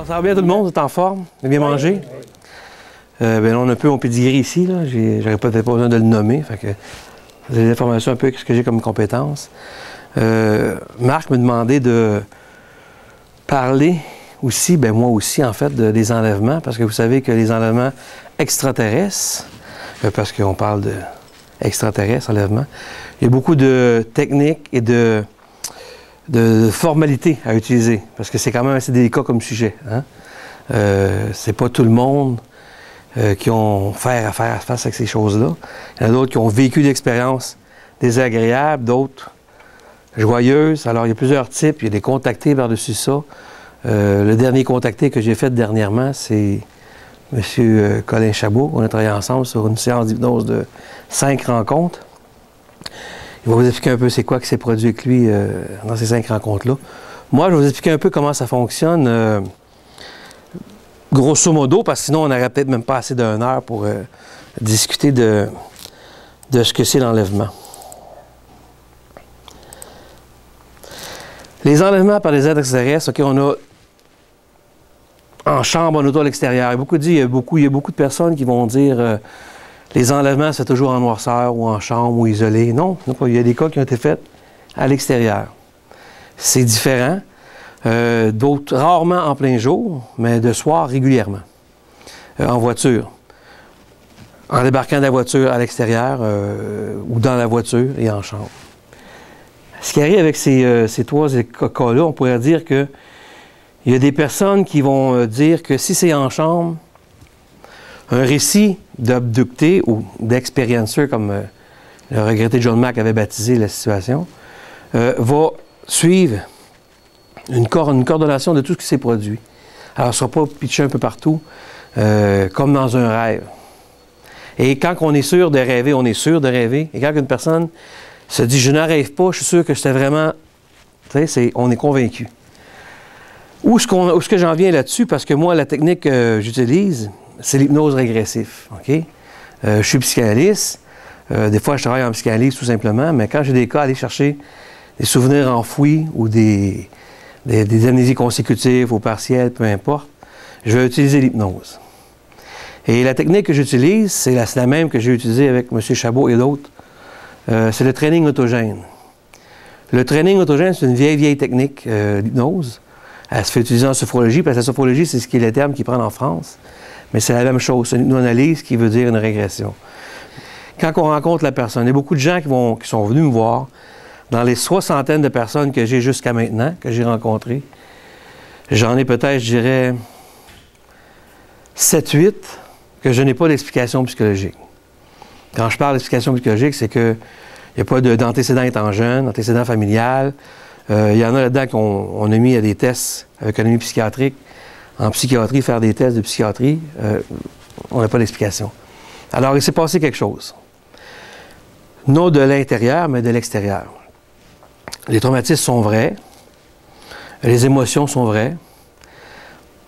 Alors, ça va bien tout le monde? Vous êtes en forme? Vous avez bien mangé? Ben, on a un peu mon pedigree ici. J'aurais peut-être pas besoin de le nommer. Fait que vous avez des informations un peu ce que j'ai comme compétences. Marc me demandait de parler aussi, ben moi aussi en fait, des enlèvements, parce que vous savez que les enlèvements extraterrestres, parce qu'on parle d'extraterrestres, enlèvements, il y a beaucoup de techniques et de formalités à utiliser, parce que c'est quand même assez délicat comme sujet. Hein? C'est pas tout le monde qui ont faire face avec ces choses-là. Il y en a d'autres qui ont vécu d'expériences désagréables, d'autres joyeuses. Alors, il y a plusieurs types. Il y a des contactés par-dessus ça. Le dernier contacté que j'ai fait dernièrement, c'est M. Colin Chabot. On a travaillé ensemble sur une séance d'hypnose de 5 rencontres. Il va vous expliquer un peu c'est quoi qui s'est produit avec lui dans ces 5 rencontres-là. Moi, je vais vous expliquer un peu comment ça fonctionne, grosso modo, parce que sinon, on n'aurait peut-être même pas assez d'une heure pour discuter de ce que c'est l'enlèvement. Les enlèvements par les êtres extraterrestres, OK, on a en chambre, on a à l'extérieur. Il y a beaucoup de personnes qui vont dire les enlèvements, c'est toujours en noirceur ou en chambre ou isolé. Non, il y a des cas qui ont été faits à l'extérieur. C'est différent. D'autres, rarement en plein jour, mais de soir régulièrement. En voiture. En débarquant de la voiture à l'extérieur ou dans la voiture et en chambre. Ce qui arrive avec ces 3 cas-là, on pourrait dire que il y a des personnes qui vont dire que si c'est en chambre, un récit d'abducté ou d'expérienceur, comme le regretté John Mack avait baptisé la situation, va suivre une coordination de tout ce qui s'est produit. Alors, ce ne sera pas pitché un peu partout, comme dans un rêve. Et quand on est sûr de rêver, on est sûr de rêver. Et quand une personne se dit « je ne rêve pas, je suis sûr que j'étais vraiment... » on est convaincu. Où est-ce que j'en viens là-dessus? Parce que moi, la technique que j'utilise, c'est l'hypnose régressive. Okay? Je suis psychanalyste. Des fois, je travaille en psychanalyse tout simplement, mais quand j'ai des cas, aller chercher des souvenirs enfouis ou des amnésies consécutives ou partielles, peu importe, je vais utiliser l'hypnose. Et la technique que j'utilise, c'est la même que j'ai utilisée avec M. Chabot et d'autres. C'est le training autogène. Le training autogène, c'est une vieille technique d'hypnose. Elle se fait utiliser en sophrologie, parce que la sophrologie, c'est ce qui est le terme qu'ils prennent en France. Mais c'est la même chose, c'est une hypnoanalyse qui veut dire une régression. Quand on rencontre la personne, il y a beaucoup de gens qui sont venus me voir, dans les 60aines de personnes que j'ai jusqu'à maintenant, que j'ai rencontrées, j'en ai peut-être, je dirais, 7-8 que je n'ai pas d'explication psychologique. Quand je parle d'explication psychologique, c'est qu'il n'y a pas d'antécédent étant jeune, d'antécédent familial. Il y en a là-dedans qu'on a mis à des tests avec un ami psychiatrique. En psychiatrie, faire des tests de psychiatrie, on n'a pas d'explication. Alors, il s'est passé quelque chose. Non de l'intérieur, mais de l'extérieur. Les traumatismes sont vrais. Les émotions sont vraies.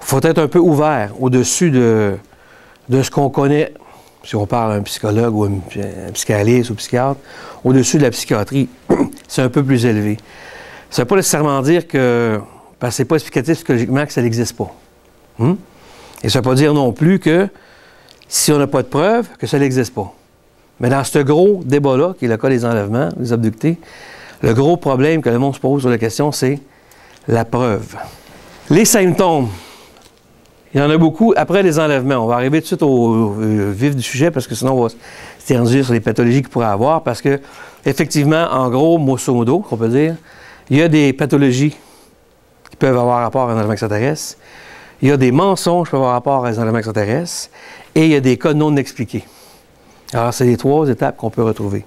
Il faut être un peu ouvert au-dessus de ce qu'on connaît, si on parle à un psychologue ou un psychanalyste ou psychiatre, au-dessus de la psychiatrie, c'est un peu plus élevé. Ça ne veut pas nécessairement dire que, parce que ce n'est pas explicatif psychologiquement, que ça n'existe pas. Et ça ne veut pas dire non plus que, si on n'a pas de preuves, que ça n'existe pas. Mais dans ce gros débat-là, qui est le cas des enlèvements, des abductés, le gros problème que le monde se pose sur la question, c'est la preuve. Les symptômes. Il y en a beaucoup après les enlèvements. On va arriver tout de suite au vif du sujet, parce que sinon, on va s'éterniser sur les pathologies qu'il pourrait avoir, parce que, effectivement, en gros, grosso modo, qu'on peut dire, il y a des pathologies qui peuvent avoir rapport à un enlèvement extraterrestre. Il y a des mensonges qui peuvent avoir rapport à un enlèvement extraterrestre. Et il y a des cas non expliqués. Alors, c'est les 3 étapes qu'on peut retrouver.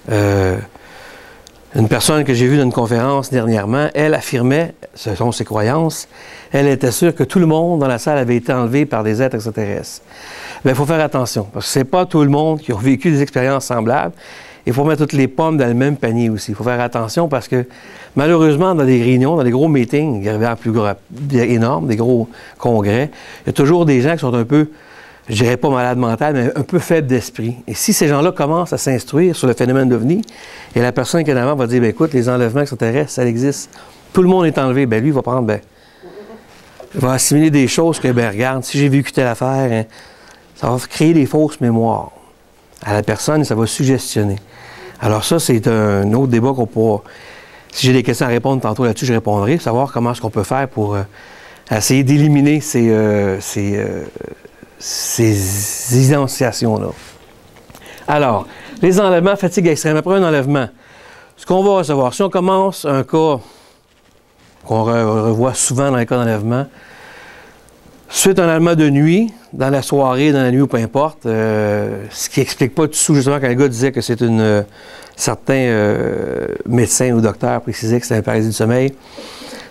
Une personne que j'ai vue dans une conférence dernièrement, elle affirmait, ce sont ses croyances, elle était sûre que tout le monde dans la salle avait été enlevé par des êtres extraterrestres. Bien, il faut faire attention, parce que ce n'est pas tout le monde qui a vécu des expériences semblables. Il faut mettre toutes les pommes dans le même panier aussi. Il faut faire attention parce que, malheureusement, dans des réunions, dans des gros meetings, énormes, des gros congrès, il y a toujours des gens qui sont un peu, je dirais pas malades mentales, mais un peu faibles d'esprit. Et si ces gens-là commencent à s'instruire sur le phénomène d'OVNI, et la personne qui est en avant va dire, bien, écoute, les enlèvements extraterrestres, ça existe. Tout le monde est enlevé. Bien, lui, il va prendre, bien, va assimiler des choses que, ben regarde, si j'ai vécu telle affaire, hein, ça va créer des fausses mémoires à la personne et ça va suggestionner. Alors ça, c'est un autre débat qu'on pourra... Si j'ai des questions à répondre tantôt là-dessus, je répondrai. Savoir comment est-ce qu'on peut faire pour essayer d'éliminer ces identifications-là. Alors, les enlèvements, fatigue extrême. Après un enlèvement, ce qu'on va recevoir, si on commence un cas qu'on revoit souvent dans les cas d'enlèvement, suite à un enlèvement de nuit, dans la soirée, dans la nuit ou peu importe, ce qui n'explique pas du tout, justement, quand le gars disait que c'est certains médecins ou docteurs précisaient que c'était une paralysie du sommeil,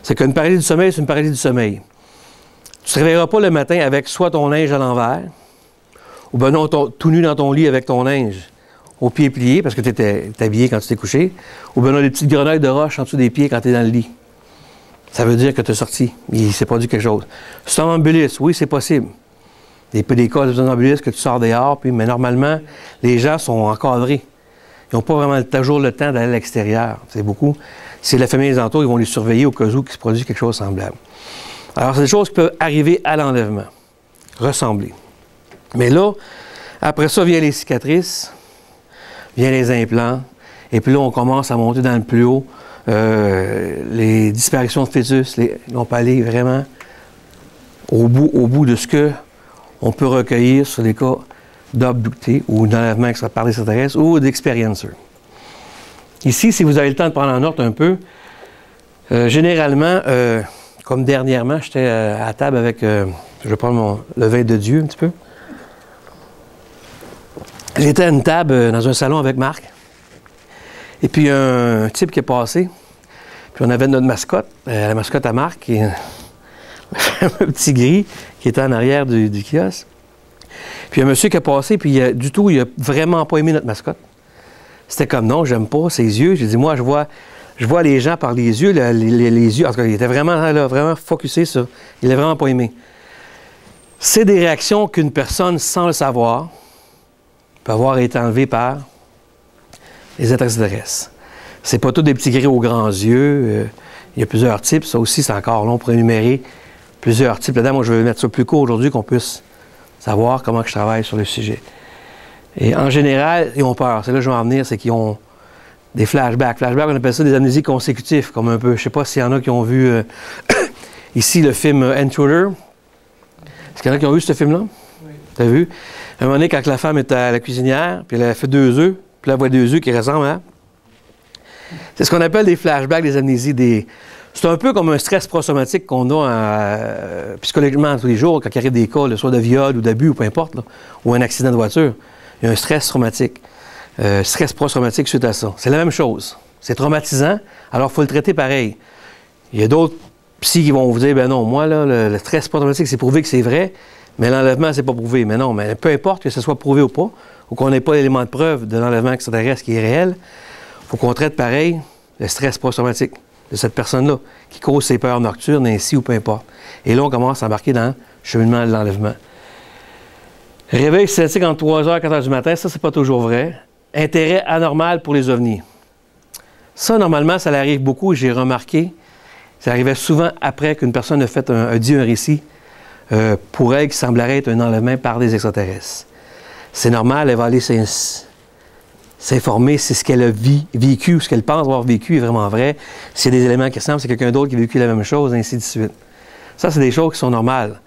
c'est qu'une paralysie du sommeil, c'est une paralysie du sommeil. Tu ne te réveilleras pas le matin avec soit ton linge à l'envers, ou ben non, tout nu dans ton lit avec ton linge aux pieds pliés, parce que tu étais habillé quand tu t'es couché, ou ben non, des petites grenouilles de roche en dessous des pieds quand tu es dans le lit. Ça veut dire que tu es sorti, il s'est produit quelque chose. Somnambulisme, oui, c'est possible. Il y a des cas de somnambulisme que tu sors dehors, mais normalement, les gens sont encadrés. Ils n'ont pas vraiment toujours le temps d'aller à l'extérieur. C'est beaucoup. C'est la famille des entours, ils vont les surveiller au cas où il se produit quelque chose de semblable. Alors, c'est des choses qui peuvent arriver à l'enlèvement, ressembler. Mais là, après ça, viennent les cicatrices, viennent les implants, et puis là, on commence à monter dans le plus haut. Les disparitions de fœtus, on peut aller vraiment au bout de ce qu'on peut recueillir sur les cas d'abductés ou d'enlèvement par les extraterrestres ou d'experiencers. Ici, si vous avez le temps de prendre en note un peu, généralement, comme dernièrement, j'étais à table avec, je vais prendre le vin de Dieu un petit peu. J'étais à une table dans un salon avec Marc. Et puis, un type qui est passé. Puis, on avait notre mascotte, la mascotte à Marc, qui est un petit gris, qui était en arrière du kiosque. Puis, il y a un monsieur qui est passé, puis il a vraiment pas aimé notre mascotte. C'était comme, non, j'aime pas ses yeux. J'ai dit, moi, je vois les gens par les yeux, les yeux. En tout cas, il était vraiment focusé sur... Il l'a vraiment pas aimé. C'est des réactions qu'une personne, sans le savoir, peut avoir été enlevée par les extraterrestres. C'est pas tous des petits gris aux grands yeux. Il y a plusieurs types. Ça aussi, c'est encore long pour énumérer plusieurs types. Là-dedans, moi, je vais mettre ça plus court aujourd'hui qu'on puisse savoir comment je travaille sur le sujet. Et en général, ils ont peur. C'est là que je vais en venir, c'est qu'ils ont des flashbacks. Flashbacks, on appelle ça des amnésies consécutives, comme un peu. Je ne sais pas s'il y en a qui ont vu ici le film Intruder. Est-ce qu'il y en a qui ont vu ce film-là? Oui. Tu as vu? À un moment donné, quand la femme est à la cuisinière, puis elle a fait 2 œufs, puis là, elle voit 2 œufs qui ressemblent à... C'est ce qu'on appelle des flashbacks, des amnésies, C'est un peu comme un stress post-traumatique qu'on a psychologiquement tous les jours, quand il arrive des cas, soit de viol ou d'abus, ou peu importe, là, ou un accident de voiture. Il y a un stress traumatique. Stress post-traumatique suite à ça. C'est la même chose. C'est traumatisant, alors il faut le traiter pareil. Il y a d'autres psys qui vont vous dire, ben non, moi, là, le stress post-traumatique, c'est prouvé que c'est vrai, mais l'enlèvement, c'est pas prouvé. Mais non, mais peu importe que ce soit prouvé ou pas, ou qu'on n'ait pas l'élément de preuve de l'enlèvement extraterrestre qui est réel, il faut qu'on traite pareil le stress post-traumatique de cette personne-là, qui cause ses peurs nocturnes, ainsi ou peu importe. Et là, on commence à embarquer dans le cheminement de l'enlèvement. Réveil cinétique entre 3h et 4h du matin, ça, c'est pas toujours vrai. Intérêt anormal pour les ovnis. Ça, normalement, ça arrive beaucoup, j'ai remarqué. Ça arrivait souvent après qu'une personne a fait dit un récit pour elle qui semblerait être un enlèvement par des extraterrestres. C'est normal, elle va aller s'informer si ce qu'elle a vécu ou ce qu'elle pense avoir vécu est vraiment vrai. S'il y a des éléments qui ressemblent, c'est quelqu'un d'autre qui a vécu la même chose, ainsi de suite. Ça, c'est des choses qui sont normales.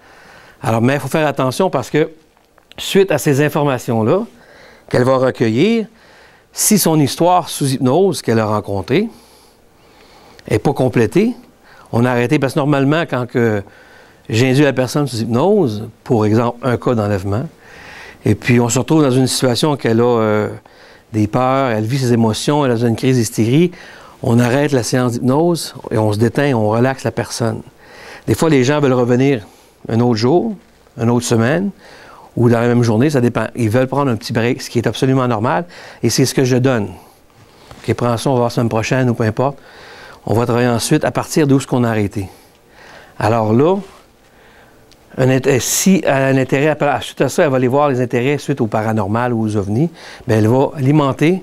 Alors, mais il faut faire attention parce que, suite à ces informations-là qu'elle va recueillir, si son histoire sous hypnose qu'elle a rencontrée n'est pas complétée, on a arrêté parce que normalement, quand j'ai induit la personne sous hypnose, pour exemple, un cas d'enlèvement, et puis on se retrouve dans une situation qu'elle a des peurs, elle vit ses émotions, elle a une crise d'hystérie, on arrête la séance d'hypnose et on se déteint, on relaxe la personne. Des fois, les gens veulent revenir un autre jour, une autre semaine, ou dans la même journée, ça dépend. Ils veulent prendre un petit break, ce qui est absolument normal, et c'est ce que je donne. OK, prends ça, on va voir la semaine prochaine, ou peu importe. On va travailler ensuite à partir d'où ce qu'on a arrêté. Alors là, si elle a un intérêt, suite à ça, elle va aller voir les intérêts suite au paranormal ou aux ovnis, bien, elle va alimenter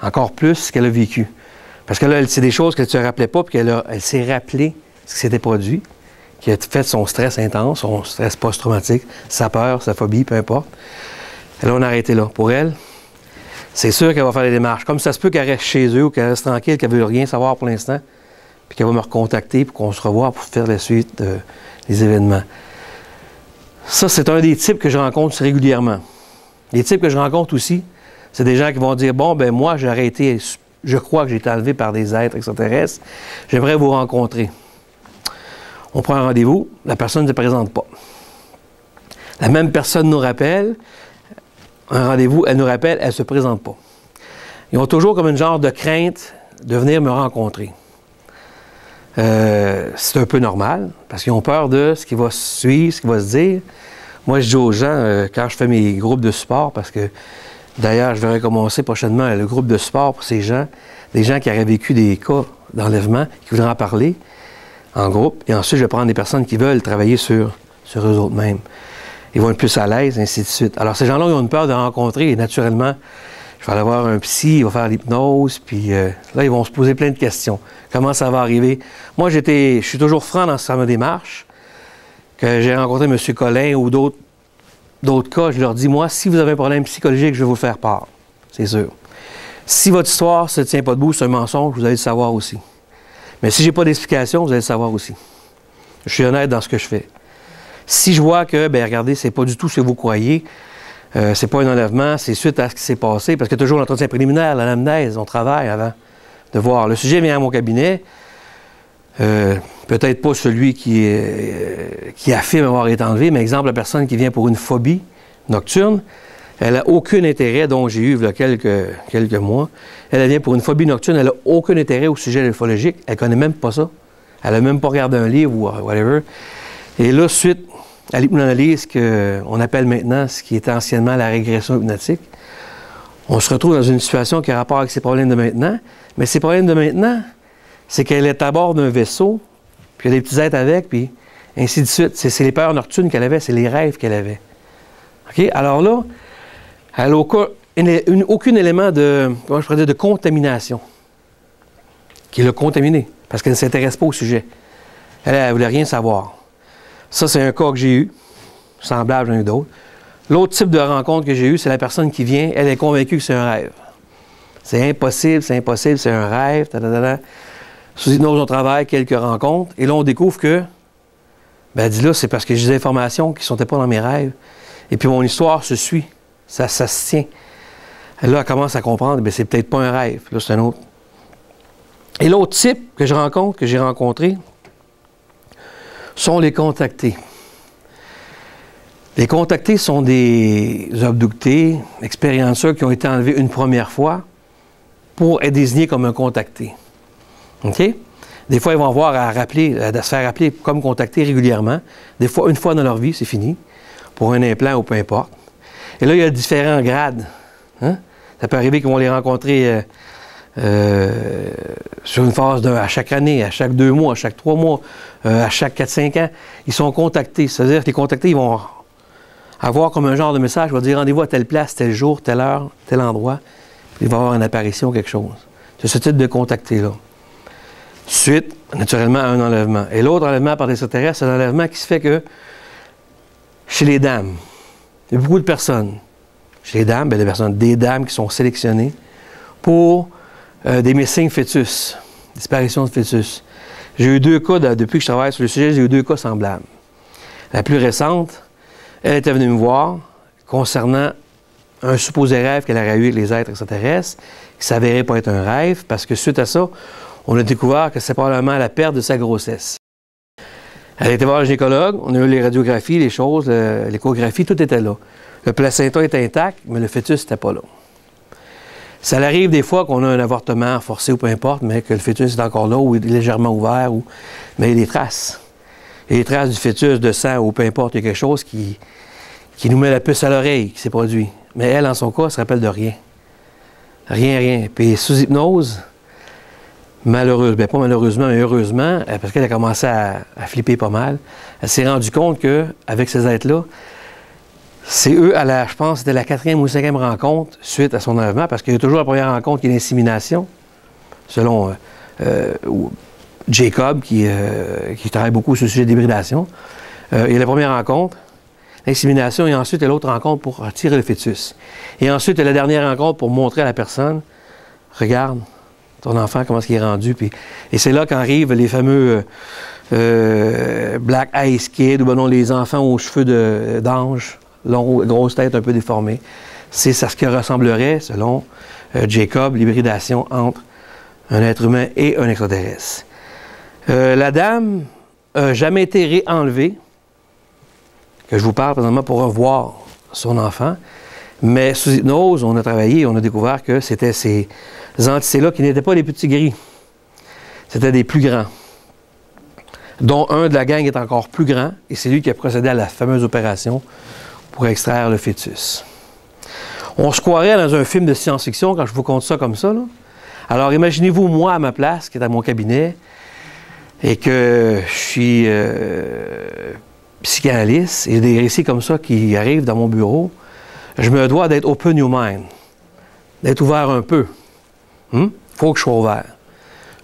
encore plus ce qu'elle a vécu. Parce que là, c'est des choses que tu ne te rappelais pas, puis elle s'est rappelé ce qui s'était produit, qui a fait son stress intense, son stress post-traumatique, sa peur, sa phobie, peu importe. Et là, on a arrêté là. Pour elle, c'est sûr qu'elle va faire les démarches. Comme ça se peut qu'elle reste chez eux ou qu'elle reste tranquille, qu'elle ne veut rien savoir pour l'instant, puis qu'elle va me recontacter pour qu'on se revoie pour faire la suite des événements. Ça, c'est un des types que je rencontre régulièrement. Les types que je rencontre aussi, c'est des gens qui vont dire, bon, ben moi, j'ai arrêté, je crois que j'ai été enlevé par des êtres extraterrestres, j'aimerais vous rencontrer. On prend un rendez-vous, la personne ne se présente pas. La même personne nous rappelle, un rendez-vous, elle nous rappelle, elle ne se présente pas. Ils ont toujours comme une genre de crainte de venir me rencontrer. C'est un peu normal, parce qu'ils ont peur de ce qui va se suivre, ce qui va se dire. Moi, je dis aux gens, quand je fais mes groupes de support, parce que d'ailleurs, je vais recommencer prochainement le groupe de support pour ces gens, des gens qui auraient vécu des cas d'enlèvement, qui voudraient en parler en groupe, et ensuite, je vais prendre des personnes qui veulent travailler sur eux autres mêmes. Ils vont être plus à l'aise, ainsi de suite. Alors, ces gens-là, ils ont une peur de rencontrer, et naturellement, je vais aller voir un psy, il va faire l'hypnose, puis là, ils vont se poser plein de questions. Comment ça va arriver? Moi, je suis toujours franc dans cette démarche. Que j'ai rencontré M. Collin ou d'autres cas, je leur dis, moi, si vous avez un problème psychologique, je vais vous le faire part. C'est sûr. Si votre histoire ne se tient pas debout, c'est un mensonge, vous allez le savoir aussi. Mais si je n'ai pas d'explication, vous allez le savoir aussi. Je suis honnête dans ce que je fais. Si je vois que, bien, regardez, c'est pas du tout ce que vous croyez, c'est pas un enlèvement, c'est suite à ce qui s'est passé, parce que toujours l'entretien préliminaire, l'anamnèse, on travaille avant de voir. Le sujet vient à mon cabinet, peut-être pas celui qui affirme avoir été enlevé, mais exemple, la personne qui vient pour une phobie nocturne, elle n'a aucun intérêt, dont j'ai eu il y a quelques mois, elle vient pour une phobie nocturne, elle n'a aucun intérêt au sujet ufologique, elle ne connaît même pas ça, elle n'a même pas regardé un livre ou whatever. Et là, suite à l'hypnoanalyse qu'on appelle maintenant, ce qui était anciennement la régression hypnotique, on se retrouve dans une situation qui a rapport avec ses problèmes de maintenant, mais ces problèmes de maintenant, c'est qu'elle est à bord d'un vaisseau, puis il y a des petits êtres avec, puis ainsi de suite. C'est les peurs nocturnes qu'elle avait, c'est les rêves qu'elle avait. OK? Alors là, elle n'a aucun élément de, comment je pourrais dire, de contamination qui l'a contaminée, parce qu'elle ne s'intéresse pas au sujet. Elle ne voulait rien savoir. Ça, c'est un cas que j'ai eu, semblable, j'en ai eu d'autres. L'autre type de rencontre que j'ai eu, c'est la personne qui vient, elle est convaincue que c'est un rêve. C'est impossible, c'est un rêve, Sous hypnose, on travaille quelques rencontres, et là, on découvre que, ben, elle dit là, c'est parce que j'ai des informations qui ne sont pas dans mes rêves. Et puis, mon histoire se suit, ça se tient. Et là, elle commence à comprendre, ben, c'est peut-être pas un rêve, là, c'est un autre. Et l'autre type que j'ai rencontré, sont les contactés. Les contactés sont des abductés, expérienceurs qui ont été enlevés une première fois pour être désignés comme un contacté. OK? Des fois, ils vont avoir à se faire rappeler comme contactés régulièrement. Des fois, une fois dans leur vie, c'est fini, pour un implant ou peu importe. Et là, il y a différents grades. Hein? Ça peut arriver qu'ils vont les rencontrer sur une phase à chaque année, à chaque 2 mois, à chaque 3 mois, à chaque 4-5 ans. Ils sont contactés. C'est-à-dire que les contactés, ils vont avoir comme un genre de message, il va dire rendez-vous à telle place, tel jour, telle heure, tel endroit. Puis il va y avoir une apparition, quelque chose. C'est ce type de contacté-là. Suite, naturellement, à un enlèvement. Et l'autre enlèvement par des extraterrestres, c'est un enlèvement qui se fait que chez les dames, il y a beaucoup de personnes. Chez les dames, bien, des dames qui sont sélectionnées pour des missing fœtus, disparition de fœtus. J'ai eu 2 cas, depuis que je travaille sur le sujet, j'ai eu 2 cas semblables. La plus récente, elle était venue me voir concernant un supposé rêve qu'elle aurait eu avec les êtres extraterrestres, qui s'avérait pas être un rêve, parce que suite à ça, on a découvert que c'est probablement la perte de sa grossesse. Elle a été voir le gynécologue, on a eu les radiographies, les choses, l'échographie, tout était là. Le placenta était intact, mais le fœtus n'était pas là. Ça arrive des fois qu'on a un avortement forcé ou peu importe, mais que le fœtus est encore là ou est légèrement ouvert, mais il y a des traces. Il y a des traces du fœtus, de sang ou peu importe, il y a quelque chose qui nous met la puce à l'oreille, qui s'est produit. Mais elle, en son cas, elle se rappelle de rien. Rien. Puis sous hypnose, malheureusement, bien pas malheureusement, mais heureusement, parce qu'elle a commencé à flipper pas mal, elle s'est rendue compte qu'avec ces êtres-là, c'est eux, je pense, c'était la 4e ou 5e rencontre suite à son enlèvement, parce qu'il y a toujours la première rencontre qui est l'insémination, selon Jacob, qui travaille beaucoup sur le sujet d'hybridation. Il y a la première rencontre, l'insémination, et ensuite il y a l'autre rencontre pour tirer le fœtus. Et ensuite, il y a la dernière rencontre pour montrer à la personne, regarde, ton enfant, comment il est rendu. Puis, et c'est là qu'arrivent les fameux Black Eyed Kids, ou ben non, les enfants aux cheveux d'ange, longs, grosse tête un peu déformée. C'est ce qui ressemblerait, selon Jacob, l'hybridation entre un être humain et un extraterrestre. La dame n'a jamais été réenlevée, que je vous parle présentement pour revoir son enfant, mais sous hypnose, on a travaillé, on a découvert que c'était ces entités-là qui n'étaient pas les petits gris, c'était des plus grands, dont un de la gang est encore plus grand, et c'est lui qui a procédé à la fameuse opération pour extraire le fœtus. On se croirait dans un film de science-fiction quand je vous conte ça comme ça, là. Alors imaginez-vous moi à ma place, qui est à mon cabinet, et que je suis psychanalyste, et des récits comme ça qui arrivent dans mon bureau, je me dois d'être open your mind, d'être ouvert un peu. Faut que je sois ouvert.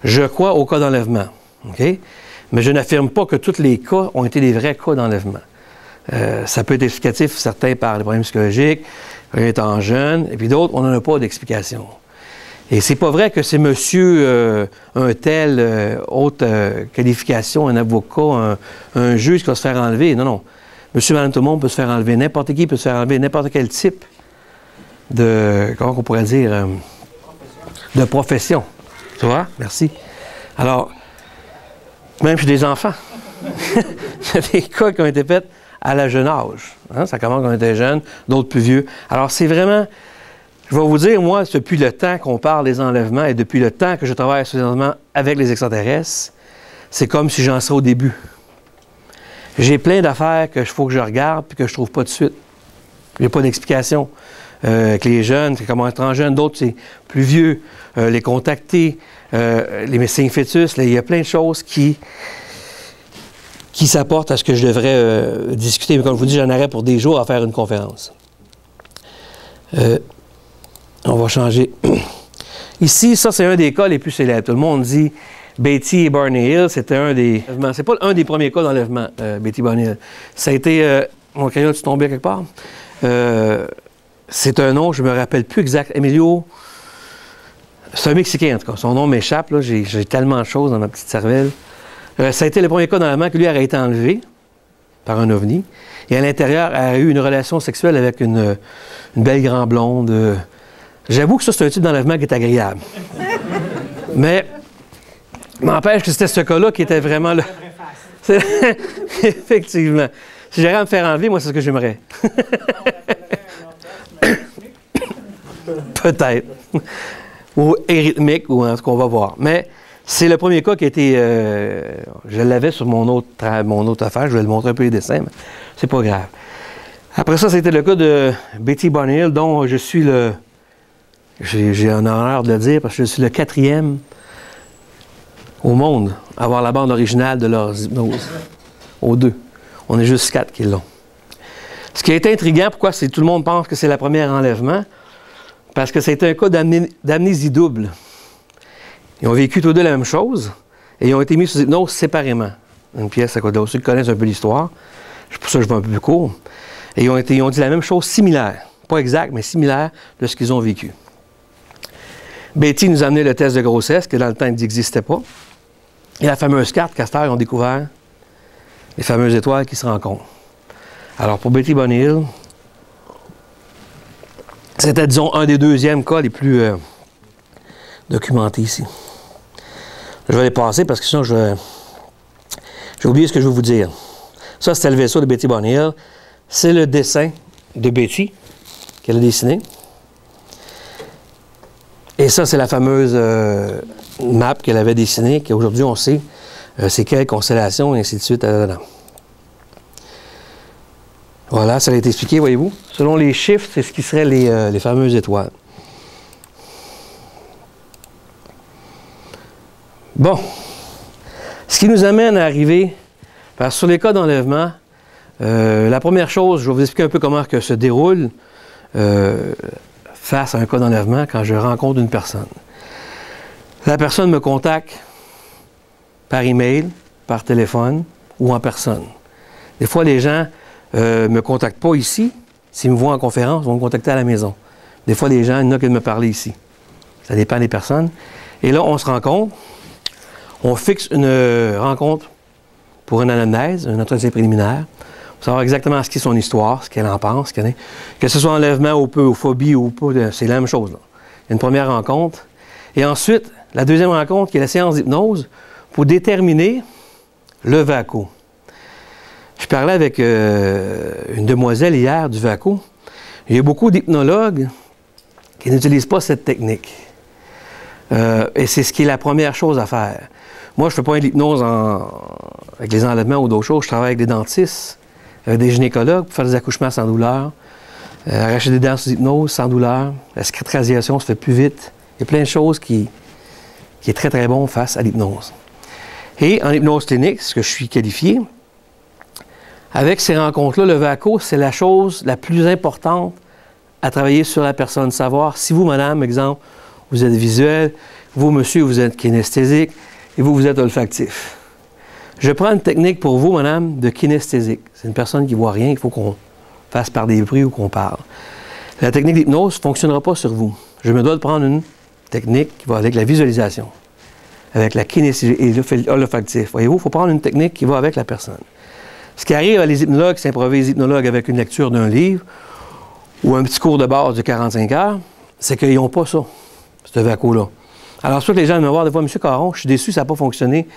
Je crois au cas d'enlèvement, OK? Mais je n'affirme pas que tous les cas ont été des vrais cas d'enlèvement. Ça peut être explicatif, certains par des problèmes psychologiques, étant jeune, et puis d'autres, on n'en a pas d'explication. Et c'est pas vrai que c'est monsieur un tel, haute qualification, un avocat, un juge qui va se faire enlever. Non, non. Monsieur, madame, tout le monde peut se faire enlever. N'importe qui peut se faire enlever. N'importe quel type de, comment on pourrait dire, de profession. Tu vois? Merci. Alors, même chez des enfants, il y a des cas qui ont été faits à la jeune âge. Hein? Ça commence quand on était jeune, d'autres plus vieux. Alors, c'est vraiment... Je vais vous dire, moi, depuis le temps qu'on parle des enlèvements et depuis le temps que je travaille sur les enlèvements avec les extraterrestres, c'est comme si j'en serais au début. J'ai plein d'affaires qu'il faut que je regarde et que je ne trouve pas de suite. Il n'y a pas d'explication. Avec les jeunes, c'est comment être en jeune, d'autres, c'est plus vieux. Les contacter, les médecins fœtus, là, il y a plein de choses qui s'apportent à ce que je devrais discuter. Mais comme je vous dis, j'en aurais pour des jours à faire une conférence. On va changer. Ici, ça, c'est un des cas les plus célèbres. Tout le monde dit Betty et Barney Hill, c'était un des... C'est pas un des premiers cas d'enlèvement, Betty Barney Hill. Ça a été... mon crayon, tu tombé quelque part? C'est un nom, je ne me rappelle plus exact. Emilio... C'est un Mexicain, en tout cas. Son nom m'échappe, là. J'ai tellement de choses dans ma petite cervelle. Ça a été le premier cas d'enlèvement que lui aurait été enlevé par un ovni. Et à l'intérieur, elle a eu une relation sexuelle avec une belle grande blonde... J'avoue que ça, c'est un type d'enlèvement qui est agréable. Mais, m'empêche que c'était ce cas-là qui était vraiment là. Effectivement. Si j'aurais à me faire enlever, moi, c'est ce que j'aimerais. Peut-être. Ou érythmique, ou en ce qu'on va voir. Mais c'est le premier cas qui a été... je l'avais sur mon autre affaire. Je vais le montrer un peu les dessins, mais c'est pas grave. Après ça, c'était le cas de Betty Barney Hill, dont je suis le... J'ai un honneur de le dire parce que je suis le 4e au monde à avoir la bande originale de leurs hypnoses. Aux 2. On est juste 4 qui l'ont. Ce qui a été intriguant, pourquoi tout le monde pense que c'est la première enlèvement? Parce que c'était un cas d'amnésie double. Ils ont vécu tous deux la même chose et ils ont été mis sous hypnose séparément. Une pièce à côté de l'autre. Ceux qui connaissent un peu l'histoire, c'est pour ça que je vais un peu plus court. Et ils ont dit la même chose similaire. Pas exact, mais similaire de ce qu'ils ont vécu. Betty nous a amené le test de grossesse, que dans le temps, il n'existait pas. Et la fameuse carte qu'Astor ont découvert, les fameuses étoiles qui se rencontrent. Alors, pour Betty Barney Hill, c'était, disons, un des deuxièmes cas les plus documentés ici. Je vais les passer parce que sinon, j'ai oublié ce que je veux vous dire. Ça, c'était le vaisseau de Betty Barney Hill. C'est le dessin de Betty qu'elle a dessiné. Et ça, c'est la fameuse map qu'elle avait dessinée, qu'aujourd'hui, on sait c'est quelle constellation, et ainsi de suite. Voilà, ça a été expliqué, voyez-vous. Selon les chiffres, c'est ce qui serait les fameuses étoiles. Bon. Ce qui nous amène à arriver, parce que sur les cas d'enlèvement, la première chose, je vais vous expliquer un peu comment que se déroule face à un cas d'enlèvement quand je rencontre une personne. La personne me contacte par email, par téléphone ou en personne. Des fois, les gens ne me contactent pas ici. S'ils me voient en conférence, ils vont me contacter à la maison. Des fois, les gens, il n'y en a que de me parler ici. Ça dépend des personnes. Et là, on se rencontre. On fixe une rencontre pour une anamnèse, un entretien préliminaire, pour savoir exactement ce qu'est son histoire, ce qu'elle en pense. Que ce soit enlèvement ou peu, ou phobie ou pas, c'est la même chose. Là. Il y a une première rencontre. Et ensuite, la deuxième rencontre, qui est la séance d'hypnose, pour déterminer le VACO. Je parlais avec une demoiselle hier du VACO. Il y a beaucoup d'hypnologues qui n'utilisent pas cette technique. Et c'est ce qui est la première chose à faire. Moi, je ne fais pas l'hypnose avec les enlèvements ou d'autres choses. Je travaille avec des dentistes, avec des gynécologues pour faire des accouchements sans douleur, arracher des dents sous hypnose sans douleur. La cicatrisation se fait plus vite. Il y a plein de choses qui est très, très bon face à l'hypnose. Et en hypnose clinique, ce que je suis qualifié, avec ces rencontres-là, le VACO, c'est la chose la plus importante à travailler sur la personne. Savoir si vous, madame, exemple, vous êtes visuel, vous, monsieur, vous êtes kinesthésique, et vous, vous êtes olfactif. Je prends une technique pour vous, madame, de kinesthésique. C'est une personne qui ne voit rien, il faut qu'on fasse par des bruits ou qu'on parle. La technique d'hypnose ne fonctionnera pas sur vous. Je me dois de prendre une technique qui va avec la visualisation, avec la kinesthésique et l'olfactif. Voyez-vous, il faut prendre une technique qui va avec la personne. Ce qui arrive à les hypnologues qui s'improvisent hypnologues avec une lecture d'un livre ou un petit cours de base de 45 heures, c'est qu'ils n'ont pas ça, ce VACO-là. Alors, soit que les gens me voient des fois, M. Caron, je suis déçu, ça n'a pas fonctionné.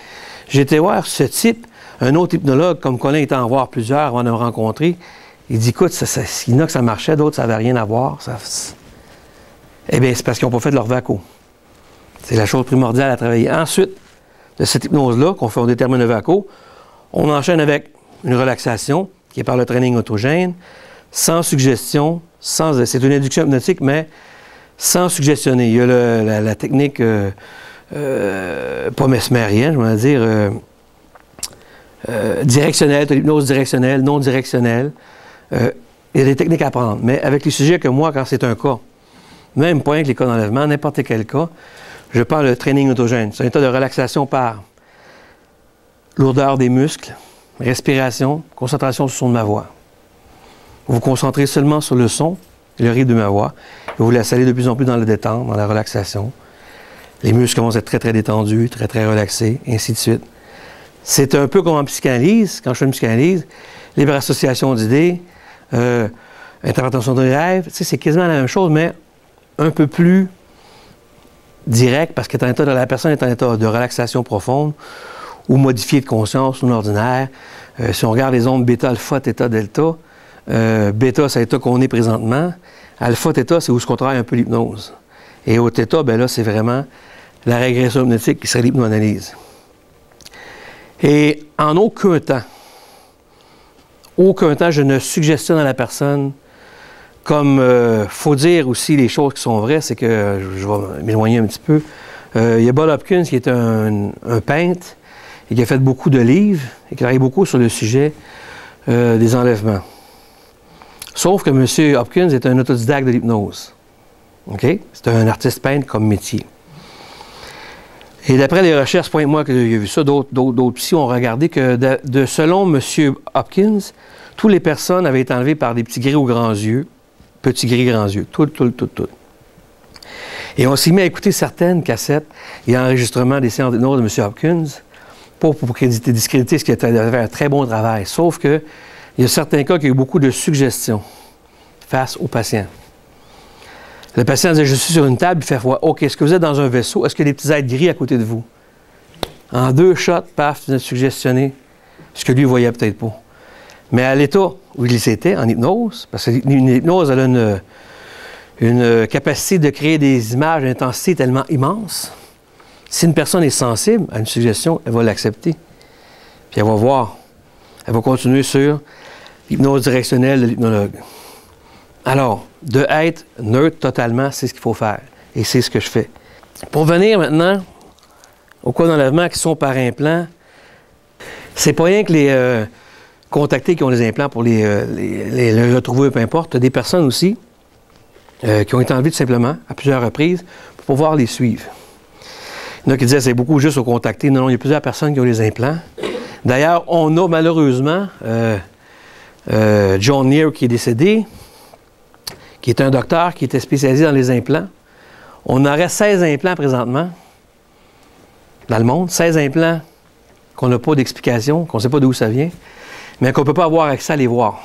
J'ai été voir ce type, un autre hypnologue, comme Colin était en voir plusieurs avant de me rencontrer. Il dit, écoute, il y en a que ça marchait, d'autres, ça n'avait rien à voir. Eh bien, c'est parce qu'ils n'ont pas fait de leur VACO. C'est la chose primordiale à travailler. Ensuite, de cette hypnose-là, on détermine le VACO, on enchaîne avec une relaxation, qui est par le training autogène, sans suggestion, c'est une induction hypnotique, mais sans suggestionner. Il y a la technique pas mesmérienne, je vais dire, directionnelle, l'hypnose directionnelle, non directionnelle. Il y a des techniques à apprendre. Mais avec les sujets que moi, quand c'est un cas, même pas avec les cas d'enlèvement, n'importe quel cas, je parle de training autogène. C'est un état de relaxation par lourdeur des muscles, respiration, concentration sur le son de ma voix. Vous vous concentrez seulement sur le son et le rythme de ma voix. Et vous laissez aller de plus en plus dans le détente, dans la relaxation. Les muscles commencent à être très, très détendus, très, très relaxés, et ainsi de suite. C'est un peu comme en psychanalyse. Quand je fais une psychanalyse, libre association d'idées, interprétation de rêve, tu sais, c'est quasiment la même chose, mais un peu plus direct, parce que la personne est en état de relaxation profonde ou modifié de conscience non ordinaire. Si on regarde les ondes bêta, alpha, theta, delta, bêta, c'est l'état qu'on est présentement. Alpha, theta, c'est où on travaille un peu l'hypnose. Et au theta, ben là, c'est vraiment la régression hypnotique qui serait l'hypnoanalyse. Et en aucun temps, je ne suggestionne à la personne, comme faut dire aussi les choses qui sont vraies, c'est que je vais m'éloigner un petit peu. Il y a Bob Hopkins qui est un peintre et qui a fait beaucoup de livres et qui travaille beaucoup sur le sujet des enlèvements. Sauf que M. Hopkins est un autodidacte de l'hypnose. Okay? C'est un artiste peintre comme métier. Et d'après les recherches, pas moi que j'ai vu ça, d'autres psy ont regardé que selon M. Hopkins, toutes les personnes avaient été enlevées par des petits gris aux grands yeux, petits gris grands yeux, tout. Et on s'est mis à écouter certaines cassettes et enregistrements des séances d'hypnose de M. Hopkins pour discréditer ce qui était un très bon travail. Sauf que il y a certains cas qui ont eu beaucoup de suggestions face aux patients. Le patient disait, je suis sur une table, il fait froid. OK, est-ce que vous êtes dans un vaisseau? Est-ce qu'il y a des petits êtres gris à côté de vous? En 2 shots, paf, vous êtes suggestionné ce que lui voyait peut-être pas. Mais à l'état où il était, en hypnose, parce qu'une hypnose, elle a une capacité de créer des images d'intensité tellement immense. Si une personne est sensible à une suggestion, elle va l'accepter. Puis elle va voir. Elle va continuer sur l'hypnose directionnelle de l'hypnologue. Alors, de être neutre totalement, c'est ce qu'il faut faire. Et c'est ce que je fais. Pour venir maintenant aux cas d'enlèvement qui sont par implant, c'est pas rien que les contactés qui ont les implants pour les retrouver, peu importe. Des personnes aussi qui ont été enlevées tout simplement à plusieurs reprises pour pouvoir les suivre. Il Il y en a qui disaient c'est beaucoup juste au contacté. Non, non, il y a plusieurs personnes qui ont les implants. D'ailleurs, on a malheureusement John Neer qui est décédé, qui est un docteur qui était spécialisé dans les implants. On aurait 16 implants présentement dans le monde, 16 implants qu'on n'a pas d'explication, qu'on ne sait pas d'où ça vient, mais qu'on ne peut pas avoir accès à les voir.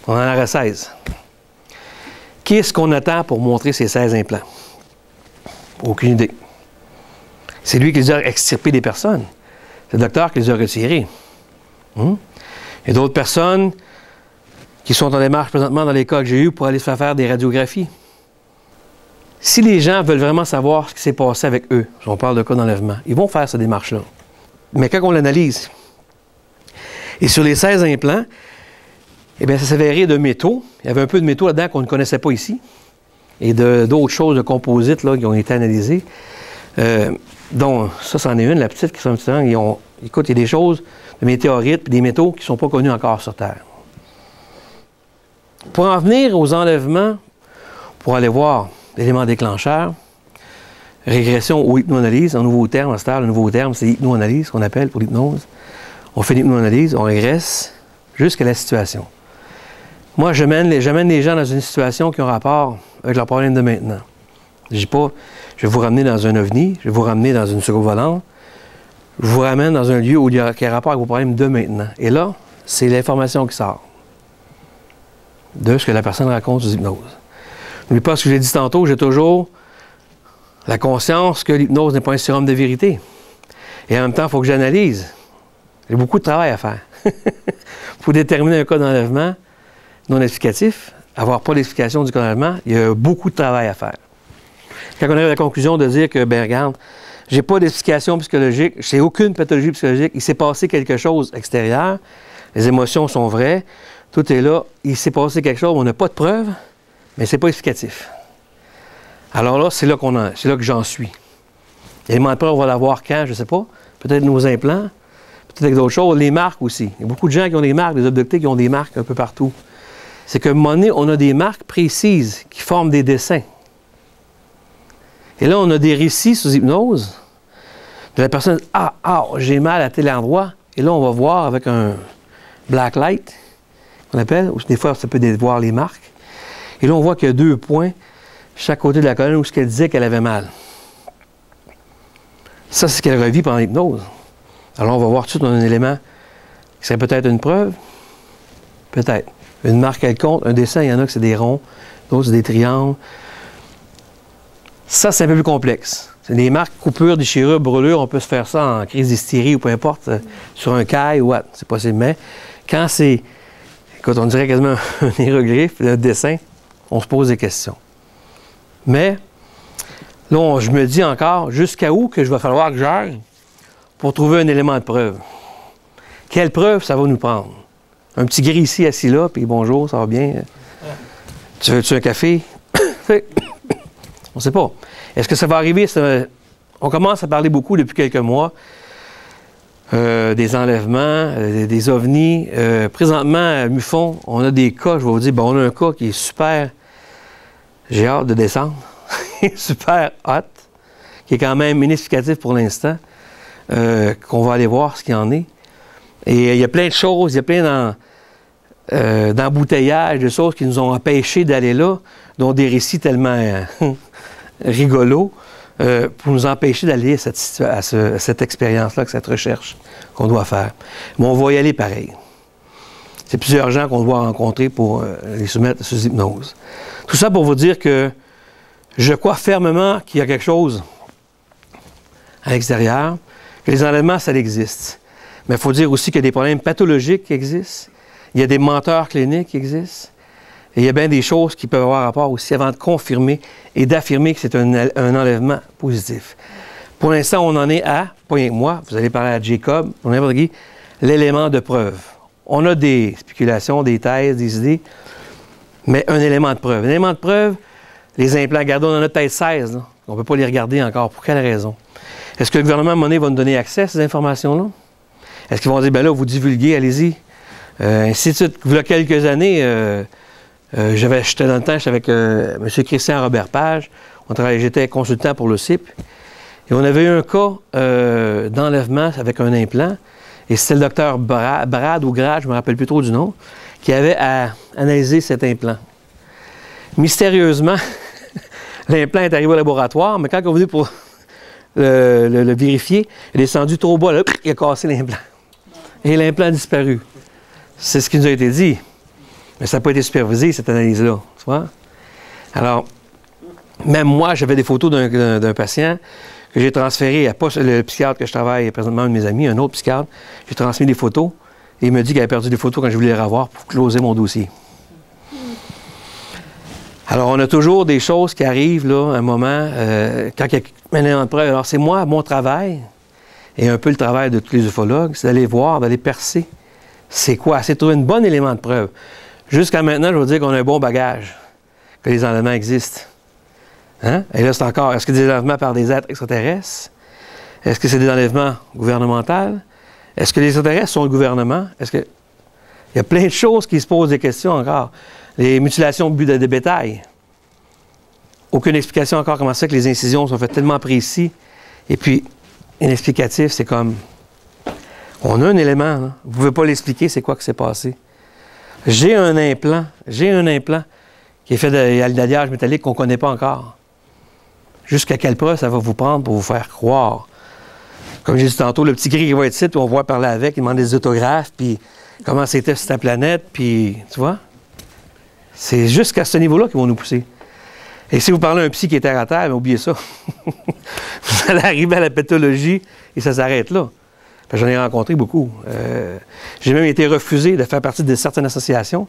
On en aurait 16. Qu'est-ce qu'on attend pour montrer ces 16 implants? Aucune idée. C'est lui qui les a extirpés des personnes. C'est le docteur qui les a retirés. Il y a d'autres personnes qui sont en démarche présentement dans les cas que j'ai eus pour aller se faire des radiographies. Si les gens veulent vraiment savoir ce qui s'est passé avec eux, si on parle de cas d'enlèvement, ils vont faire cette démarche-là. Mais quand on l'analyse, et sur les 16 implants, eh bien, ça s'avérait de métaux. Il y avait un peu de métaux là-dedans qu'on ne connaissait pas ici. Et d'autres choses de composites là, qui ont été analysées. Dont, ça, c'en est une, la petite qui sont écoute, il y a des choses, de météorites et des métaux qui ne sont pas connus encore sur Terre. Pour en venir aux enlèvements, pour aller voir l'élément déclencheur, régression ou hypnoanalyse, un nouveau terme à cette heure, le nouveau terme, c'est hypnoanalyse qu'on appelle pour l'hypnose. On fait l'hypnoanalyse, on régresse jusqu'à la situation. Moi, j'amène les gens dans une situation qui a rapport avec leur problème de maintenant. Je ne dis pas, je vais vous ramener dans un ovni, je vais vous ramener dans une soucoupe volante, je vous ramène dans un lieu où il y a rapport avec vos problèmes de maintenant. Et là, c'est l'information qui sort de ce que la personne raconte aux hypnoses. N'oubliez pas ce que j'ai dit tantôt, j'ai toujours la conscience que l'hypnose n'est pas un sérum de vérité. Et en même temps, il faut que j'analyse. J'ai beaucoup de travail à faire. Pour déterminer un cas d'enlèvement non explicatif, avoir pas l'explication du cas d'enlèvement, il y a beaucoup de travail à faire. Quand on arrive à la conclusion de dire que, ben regarde, j'ai pas d'explication psychologique, j'ai aucune pathologie psychologique, il s'est passé quelque chose extérieur, les émotions sont vraies, tout est là, il s'est passé quelque chose, on n'a pas de preuves, mais c'est pas explicatif. Alors là, c'est là que j'en suis. L'élément de preuve, on va l'avoir quand, je ne sais pas, peut-être nos implants, peut-être avec d'autres choses, les marques aussi. Il y a beaucoup de gens qui ont des marques, des abductés qui ont des marques un peu partout. C'est qu'à un moment donné, on a des marques précises qui forment des dessins. Et là, on a des récits sous hypnose de la personne « Ah, j'ai mal à tel endroit. » Et là, on va voir avec un black light, qu'on appelle, ou des fois, ça peut voir les marques. Et là, on voit qu'il y a 2 points chaque côté de la colonne où ce qu'elle disait qu'elle avait mal. Ça, c'est ce qu'elle revit pendant l'hypnose. Alors, on va voir tout de suite un élément qui serait peut-être une preuve. Peut-être. Une marque quelconque, un dessin, il y en a que c'est des ronds, d'autres c'est des triangles. Ça, c'est un peu plus complexe. C'est des marques, coupures, déchirures, brûlures, on peut se faire ça en crise d'hystérie ou peu importe, sur un caille ou c'est possible. Mais quand c'est, écoute, on dirait quasiment un hiéroglyphe, un dessin, on se pose des questions. Mais, là, je me dis encore, jusqu'à où que je vais falloir que j'aille pour trouver un élément de preuve. Quelle preuve ça va nous prendre? Un petit gris ici, assis là, puis bonjour, ça va bien? Tu veux-tu un café? On ne sait pas. Est-ce que ça va arriver? On commence à parler beaucoup depuis quelques mois des enlèvements, des ovnis. Présentement, à MUFON, on a des cas, je vais vous dire, on a un cas qui est super, j'ai hâte de descendre, super hot, qui est quand même inexplicatif pour l'instant, qu'on va aller voir ce qu'il y en est. Et il y a plein de choses, il y a plein d'embouteillages, de choses qui nous ont empêchés d'aller là, dont des récits tellement rigolos, pour nous empêcher d'aller à cette expérience-là, cette recherche qu'on doit faire. Mais on va y aller pareil. C'est plusieurs gens qu'on doit rencontrer pour les soumettre sous hypnose. Tout ça pour vous dire que je crois fermement qu'il y a quelque chose à l'extérieur, que les enlèvements, ça existe. Mais il faut dire aussi qu'il y a des problèmes pathologiques qui existent, il y a des menteurs cliniques qui existent, et il y a bien des choses qui peuvent avoir rapport aussi avant de confirmer et d'affirmer que c'est un enlèvement positif. Pour l'instant, on en est à, pas rien que moi, vous allez parler à Jacob, on n'importe qui, l'élément de preuve. On a des spéculations, des thèses, des idées, mais un élément de preuve. Un élément de preuve, les implants, regardez, on en a peut-être 16, là. On ne peut pas les regarder encore. Pour quelle raison? Est-ce que le gouvernement à un moment donné va nous donner accès à ces informations-là? Est-ce qu'ils vont dire, ben là, vous divulguez, allez-y. Ainsi de suite. Il y a quelques années, j'étais dans le temps, j'étais avec M. Christian Robert Page. J'étais consultant pour le CIP. Et on avait eu un cas d'enlèvement avec un implant. Et c'était le docteur Brad ou Grad, je ne me rappelle plus trop du nom, qui avait analysé cet implant. Mystérieusement, l'implant est arrivé au laboratoire, mais quand on est venu pour le vérifier, il est descendu trop bas, là, il a cassé l'implant. Et l'implant a disparu. C'est ce qui nous a été dit. Mais ça n'a pas été supervisé, cette analyse-là. Tu vois? Alors, même moi, j'avais des photos d'un patient que j'ai transféré à pas le psychiatre que je travaille présentement, un de mes amis, un autre psychiatre. J'ai transmis des photos et il me dit qu'il avait perdu des photos quand je voulais les revoir pour closer mon dossier. Alors, on a toujours des choses qui arrivent, là, à un moment, quand il y a un élément de preuve. Alors, c'est moi, mon travail, et un peu le travail de tous les ufologues, c'est d'aller voir, d'aller percer. C'est quoi? C'est de trouver un bon élément de preuve. Jusqu'à maintenant, je veux dire qu'on a un bon bagage, que les enlèvements existent. Hein? Et là, c'est encore, est-ce que des enlèvements par des êtres extraterrestres? Est-ce que c'est des enlèvements gouvernementaux? Est-ce que les extraterrestres sont le gouvernement? Est-ce que... Il y a plein de choses qui se posent des questions encore. Les mutilations au but de bétail. Aucune explication encore comment ça que les incisions sont faites tellement précis. Et puis, inexplicatif, c'est comme... On a un élément, hein? Vous ne pouvez pas l'expliquer, c'est quoi qui s'est passé. J'ai un implant qui est fait d'alliage métallique qu'on ne connaît pas encore. Jusqu'à quelle preuve ça va vous prendre pour vous faire croire? Comme j'ai dit tantôt, le petit gris qui va être ici, puis on va parler avec, il demande des autographes, puis comment c'était sur ta planète, puis tu vois? C'est jusqu'à ce niveau-là qu'ils vont nous pousser. Et si vous parlez à un psy qui est terre à terre, bien, oubliez ça. Vous allez arriver à la pathologie et ça s'arrête là. J'en ai rencontré beaucoup. J'ai même été refusé de faire partie de certaines associations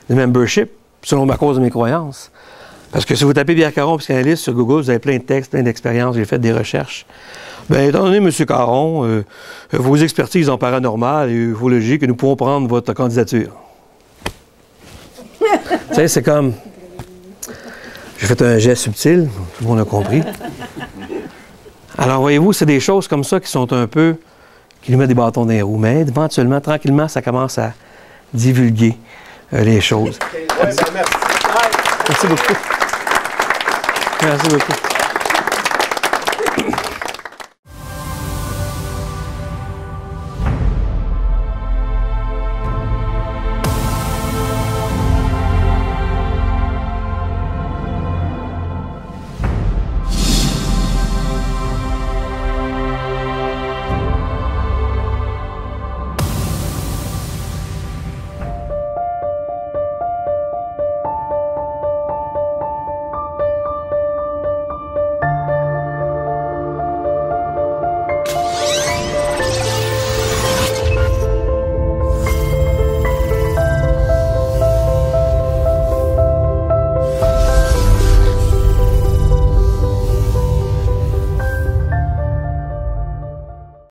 de membership, selon ma cause de mes croyances. Parce que si vous tapez Pierre Caron, psychanalyste, sur Google, vous avez plein de textes, plein d'expériences, j'ai fait des recherches. Bien, étant donné, M. Caron, vos expertises en paranormal et ufologie, que nous pouvons prendre votre candidature. Tu sais, c'est comme... J'ai fait un geste subtil, tout le monde a compris. Alors, voyez-vous, c'est des choses comme ça qui sont un peu... qui nous mettent des bâtons dans les roues. Mais éventuellement, tranquillement, ça commence à divulguer les choses. Okay. Ouais, merci. Merci beaucoup. Merci beaucoup.